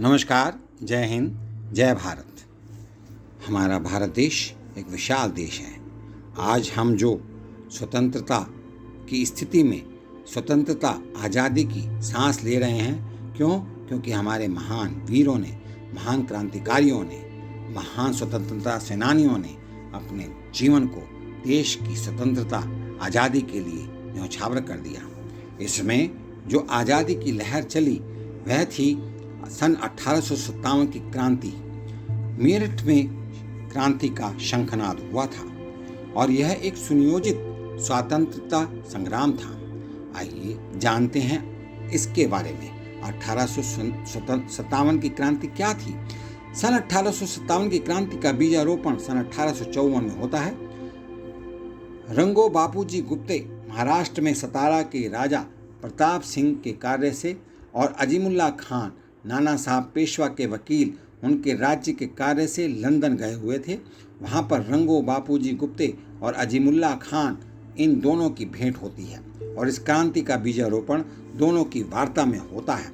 नमस्कार, जय हिंद, जय भारत। हमारा भारत देश एक विशाल देश है। आज हम जो स्वतंत्रता की स्थिति में स्वतंत्रता आज़ादी की सांस ले रहे हैं, क्योंकि हमारे महान वीरों ने, महान क्रांतिकारियों ने, महान स्वतंत्रता सेनानियों ने अपने जीवन को देश की स्वतंत्रता आज़ादी के लिए न्यौछावर कर दिया। इसमें जो आज़ादी की लहर चली वह थी सन 1857 की क्रांति। मेरठ में क्रांति का शंखनाद हुआ था और यह एक सुनियोजित स्वतंत्रता संग्राम था। आइए जानते हैं इसके बारे में। 1857 की क्रांति क्या थी? सन 1857 की क्रांति का बीजारोपण सन 1854 में होता है। रंगो बापूजी गुप्ते महाराष्ट्र में सतारा के राजा प्रताप सिंह के कार्य से और अजीमुल्ला खान नाना साहब पेशवा के वकील उनके राज्य के कार्य से लंदन गए हुए थे। वहाँ पर रंगो बापूजी गुप्ते और अजीमुल्ला खान इन दोनों की भेंट होती है और इस क्रांति का बीजारोपण दोनों की वार्ता में होता है।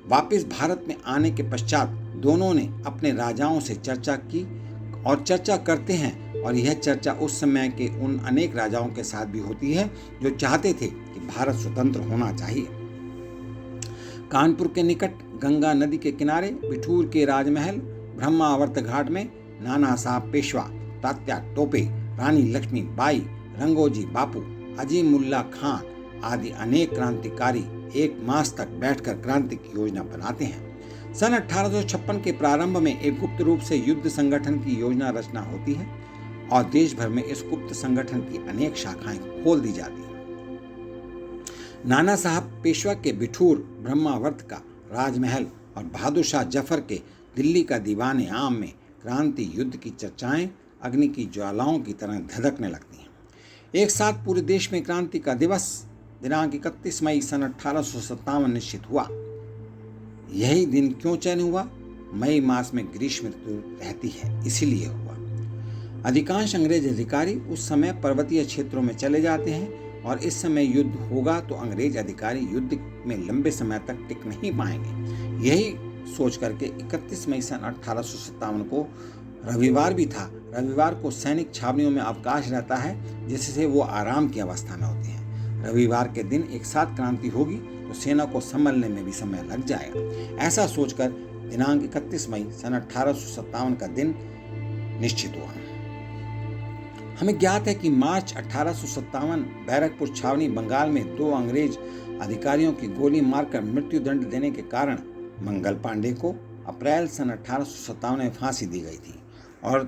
वापस भारत में आने के पश्चात दोनों ने अपने राजाओं से चर्चा की और चर्चा करते हैं, और यह चर्चा उस समय के उन अनेक राजाओं के साथ भी होती है जो चाहते थे कि भारत स्वतंत्र होना चाहिए। कानपुर के निकट गंगा नदी के किनारे बिठूर के राजमहल ब्रह्मावर्त घाट में नाना साहब पेशवा, तात्या टोपे, रानी लक्ष्मी बाई, रंगोजी बापू, अजीमुल्ला खान आदि अनेक क्रांतिकारी एक मास तक बैठकर क्रांति की योजना बनाते हैं। सन 1856 के प्रारंभ में एक गुप्त रूप से युद्ध संगठन की योजना रचना होती है और देश भर में इस गुप्त संगठन की अनेक शाखाएं खोल दी जाती हैं। नाना साहब पेशवा के बिठूर ब्रह्मावर्त का राजमहल और बहादुर शाह जफर के दिल्ली का दीवाने आम में क्रांति युद्ध की चर्चाएं अग्नि की ज्वालाओं की तरह धधकने लगती हैं। एक साथ पूरे देश में क्रांति का दिवस दिनांक 31 मई सन 1857 निश्चित हुआ। यही दिन क्यों चयन हुआ? मई मास में ग्रीष्म ऋतु रहती है, इसीलिए हुआ। अधिकांश अंग्रेज अधिकारी उस समय पर्वतीय क्षेत्रों में चले जाते हैं और इस समय युद्ध होगा तो अंग्रेज अधिकारी युद्ध में लंबे समय तक टिक नहीं पाएंगे। यही सोच करके 31 मई सन 1857 को रविवार भी था। रविवार को सैनिक छावनियों में अवकाश रहता है, जिससे वो आराम की अवस्था में होते हैं। रविवार के दिन एक साथ क्रांति होगी तो सेना को संभलने में भी समय लग जाएगा। ऐसा सोचकर दिनांक 31 मई सन 1857 का दिन निश्चित हुआ। हमें ज्ञात है कि मार्च 1857 बैरकपुर छावनी बंगाल में 2 अंग्रेज अधिकारियों की गोली मारकर मृत्यु दंड देने के कारण मंगल पांडे को अप्रैल सन 1857 में फांसी दी गई थी और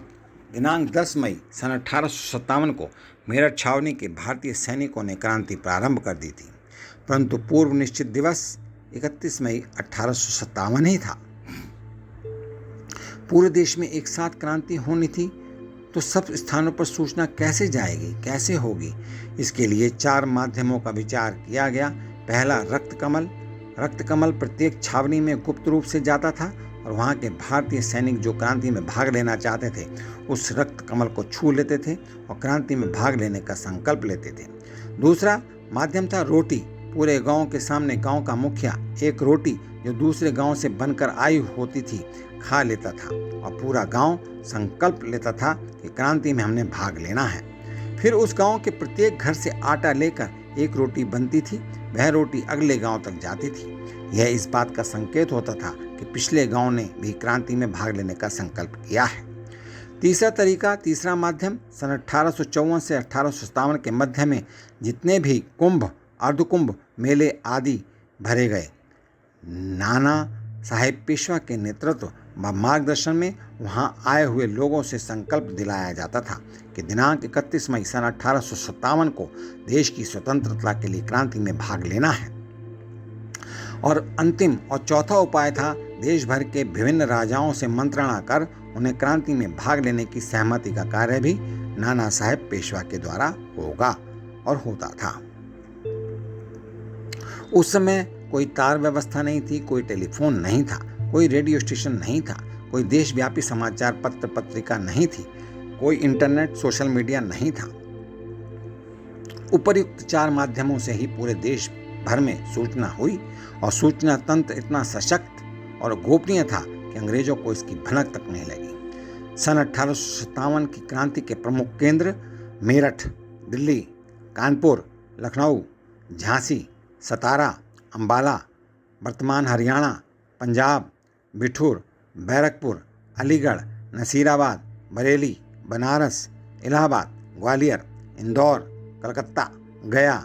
दिनांक 10 मई सन 1857 को मेरठ छावनी के भारतीय सैनिकों ने क्रांति प्रारंभ कर दी थी। परंतु पूर्व निश्चित दिवस 31 मई 1857 ही था। पूरे देश में एक साथ क्रांति होनी थी तो सब स्थानों पर सूचना कैसे जाएगी, कैसे होगी? इसके लिए 4 माध्यमों का विचार किया गया। पहला, रक्त कमल प्रत्येक छावनी में गुप्त रूप से जाता था और वहाँ के भारतीय सैनिक जो क्रांति में भाग लेना चाहते थे उस रक्त कमल को छू लेते थे और क्रांति में भाग लेने का संकल्प लेते थे। दूसरा माध्यम था रोटी। पूरे गांव के सामने गांव का मुखिया एक रोटी जो दूसरे गांव से बनकर आई होती थी खा लेता था और पूरा गांव संकल्प लेता था कि क्रांति में हमने भाग लेना है। फिर उस गांव के प्रत्येक घर से आटा लेकर एक रोटी बनती थी, वह रोटी अगले गांव तक जाती थी। यह इस बात का संकेत होता था कि पिछले गांव ने भी क्रांति में भाग लेने का संकल्प किया है। तीसरा माध्यम सन 1854 से 1857 के मध्य में जितने भी कुंभ, अर्धकुंभ, मेले आदि भरे गए, नाना साहेब पेशवा के नेतृत्व व मार्गदर्शन में वहां आए हुए लोगों से संकल्प दिलाया जाता था कि दिनांक 31 मई सन 1857 को देश की स्वतंत्रता के लिए क्रांति में भाग लेना है। और अंतिम और चौथा उपाय था देश भर के विभिन्न राजाओं से मंत्रणा कर उन्हें क्रांति में भाग लेने की सहमति का कार्य भी नाना साहेब पेशवा के द्वारा होगा और होता था। उस समय कोई तार व्यवस्था नहीं थी, कोई टेलीफोन नहीं था, कोई रेडियो स्टेशन नहीं था, कोई देशव्यापी समाचार पत्र पत्रिका नहीं थी, कोई इंटरनेट सोशल मीडिया नहीं था। उपर्युक्त 4 माध्यमों से ही पूरे देश भर में सूचना हुई और सूचना तंत्र इतना सशक्त और गोपनीय था कि अंग्रेजों को इसकी भनक तक नहीं लगी। सन 1857 की क्रांति के प्रमुख केंद्र मेरठ, दिल्ली, कानपुर, लखनऊ, झांसी, सतारा, अंबाला, वर्तमान हरियाणा, पंजाब, बिठूर, बैरकपुर, अलीगढ़, नसीराबाद, बरेली, बनारस, इलाहाबाद, ग्वालियर, इंदौर, कलकत्ता, गया,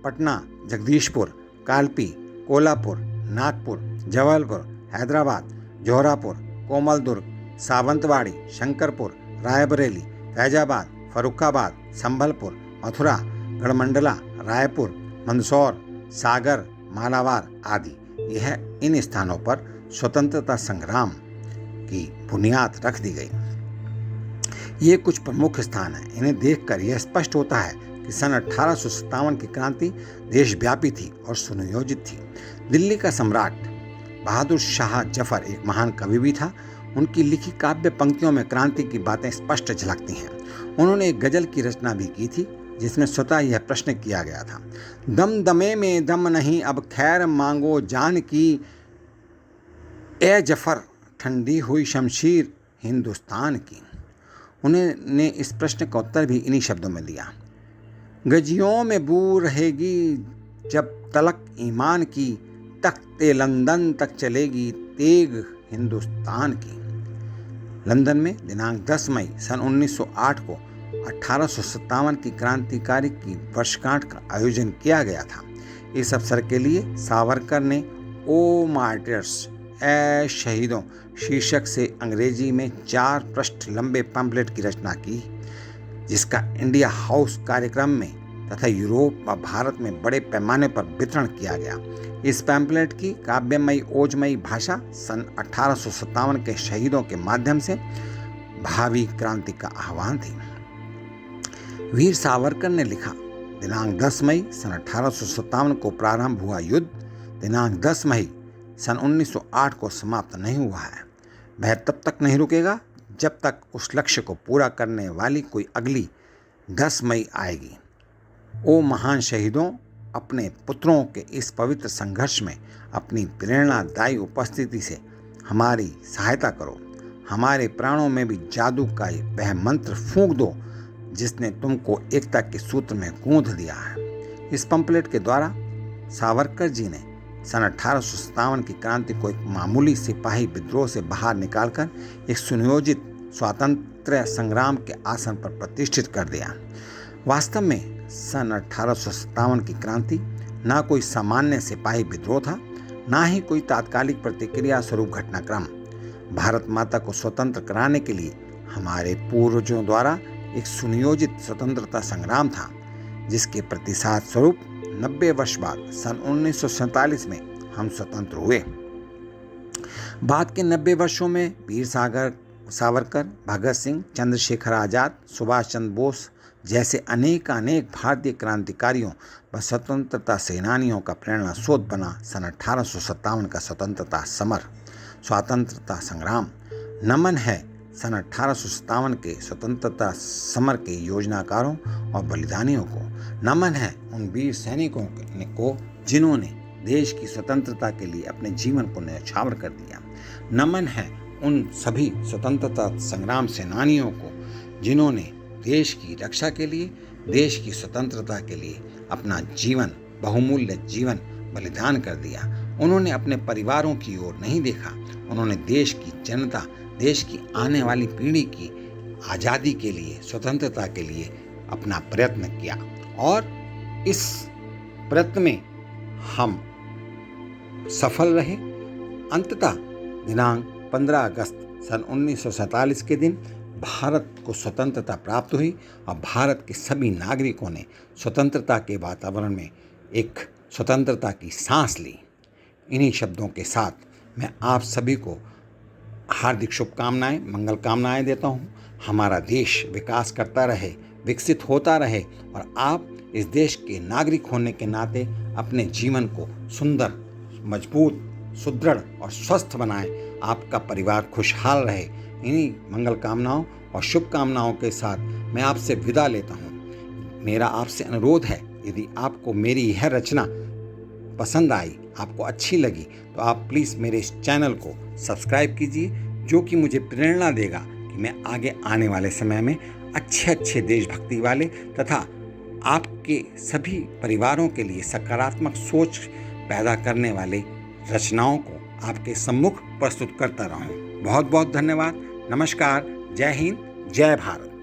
पटना, जगदीशपुर, कालपी, कोल्हापुर, नागपुर, जबलपुर, हैदराबाद, जौहरापुर, कोमलदुर्ग, सावंतवाड़ी, शंकरपुर, रायबरेली, फैजाबाद, फरुखाबाद, संभलपुर, मथुरा, गढ़मंडला, रायपुर, मंदसौर, सागर, मालाबार आदि। यह इन स्थानों पर स्वतंत्रता संग्राम की बुनियाद रख दी गई। ये कुछ प्रमुख स्थान हैं। इन्हें देखकर यह स्पष्ट होता है कि सन 1857 की क्रांति देशव्यापी थी और सुनियोजित थी। दिल्ली का सम्राट बहादुर शाह जफर एक महान कवि भी था। उनकी लिखी काव्य पंक्तियों में क्रांति की बातें स्पष्ट झलकती हैं। उन्होंने एक गजल की रचना भी की थी जिसमें स्वतः यह प्रश्न किया गया था, दम दमे में दम नहीं अब खैर मांगो जान की, ए जफर ठंडी हुई शमशीर हिंदुस्तान की। उन्होंने इस प्रश्न का उत्तर भी इन्हीं शब्दों में दिया, गजियों में बू रहेगी जब तलक ईमान की, तख्ते लंदन तक चलेगी तेग हिंदुस्तान की। लंदन में दिनांक 10 मई सन 1908 को 1857 की क्रांतिकारी की वर्षगांठ का आयोजन किया गया था। इस अवसर के लिए सावरकर ने ओ मार्टियर्स, ए शहीदों शीर्षक से अंग्रेजी में 4 पृष्ठ लंबे पैम्फलेट की रचना की, जिसका इंडिया हाउस कार्यक्रम में तथा यूरोप व भारत में बड़े पैमाने पर वितरण किया गया। इस पैम्फलेट की काव्यमयी ओजमयी भाषा सन 1857 के शहीदों के माध्यम से भावी क्रांति का आह्वान थी। वीर सावरकर ने लिखा, दिनांक 10 मई सन 1857 को प्रारंभ हुआ युद्ध दिनांक 10 मई सन 1908 को समाप्त नहीं हुआ है। वह तब तक नहीं रुकेगा जब तक उस लक्ष्य को पूरा करने वाली कोई अगली 10 मई आएगी। ओ महान शहीदों, अपने पुत्रों के इस पवित्र संघर्ष में अपनी प्रेरणादायी उपस्थिति से हमारी सहायता करो। हमारे प्राणों में भी जादू का वह मंत्र फूंक दो जिसने तुमको एकता के सूत्र में गूंथ दिया है। इस पंपलेट के द्वारा सावरकर जी ने सन 1857 की क्रांति को एक मामूली सिपाही विद्रोह से बाहर निकालकर एक सुनियोजित स्वातंत्र्य संग्राम के आसन पर प्रतिष्ठित कर दिया। वास्तव में सन 1857 की क्रांति ना कोई सामान्य सिपाही विद्रोह था, ना ही कोई तात्कालिक प्रतिक्रिया स्वरूप घटनाक्रम। भारत माता को स्वतंत्र कराने के लिए हमारे पूर्वजों द्वारा एक सुनियोजित स्वतंत्रता संग्राम था, जिसके प्रतिसाद स्वरूप 90 वर्ष बाद सन 1947 में हम स्वतंत्र हुए। बाद के 90 वर्षों में वीर सावरकर, भगत सिंह, चंद्रशेखर आजाद, सुभाष चंद्र बोस जैसे अनेक भारतीय क्रांतिकारियों व स्वतंत्रता सेनानियों का प्रेरणा स्रोत बना सन 1857 का स्वतंत्रता समर, स्वतंत्रता संग्राम। नमन है सन 1857 के स्वतंत्रता समर के योजनाकारों और बलिदानियों को। नमन है उन वीर सैनिकों को जिन्होंने देश की स्वतंत्रता के लिए अपने जीवन को न्यौछावर कर दिया। नमन है उन सभी स्वतंत्रता संग्राम सेनानियों को जिन्होंने देश की रक्षा के लिए, देश की स्वतंत्रता के लिए अपना जीवन, बहुमूल्य जीवन बलिदान कर दिया। उन्होंने अपने परिवारों की ओर नहीं देखा। उन्होंने देश की जनता, देश की आने वाली पीढ़ी की आज़ादी के लिए, स्वतंत्रता के लिए अपना प्रयत्न किया और इस प्रयत्न में हम सफल रहे। अंततः दिनांक 15 अगस्त सन 1947 के दिन भारत को स्वतंत्रता प्राप्त हुई और भारत के सभी नागरिकों ने स्वतंत्रता के वातावरण में एक स्वतंत्रता की सांस ली। इन्हीं शब्दों के साथ मैं आप सभी को हार्दिक शुभकामनाएं, मंगल कामनाएं देता हूं। हमारा देश विकास करता रहे, विकसित होता रहे और आप इस देश के नागरिक होने के नाते अपने जीवन को सुंदर, मजबूत, सुदृढ़ और स्वस्थ बनाएं। आपका परिवार खुशहाल रहे। इन्हीं मंगल कामनाओं और शुभकामनाओं के साथ मैं आपसे विदा लेता हूँ। मेरा आपसे अनुरोध है, यदि आपको मेरी यह रचना पसंद आई, आपको अच्छी लगी, तो आप प्लीज़ मेरे इस चैनल को सब्सक्राइब कीजिए, जो कि मुझे प्रेरणा देगा कि मैं आगे आने वाले समय में अच्छे अच्छे देशभक्ति वाले तथा आपके सभी परिवारों के लिए सकारात्मक सोच पैदा करने वाले रचनाओं को आपके सम्मुख प्रस्तुत करता रहूं। बहुत बहुत धन्यवाद। नमस्कार। जय हिंद, जय भारत।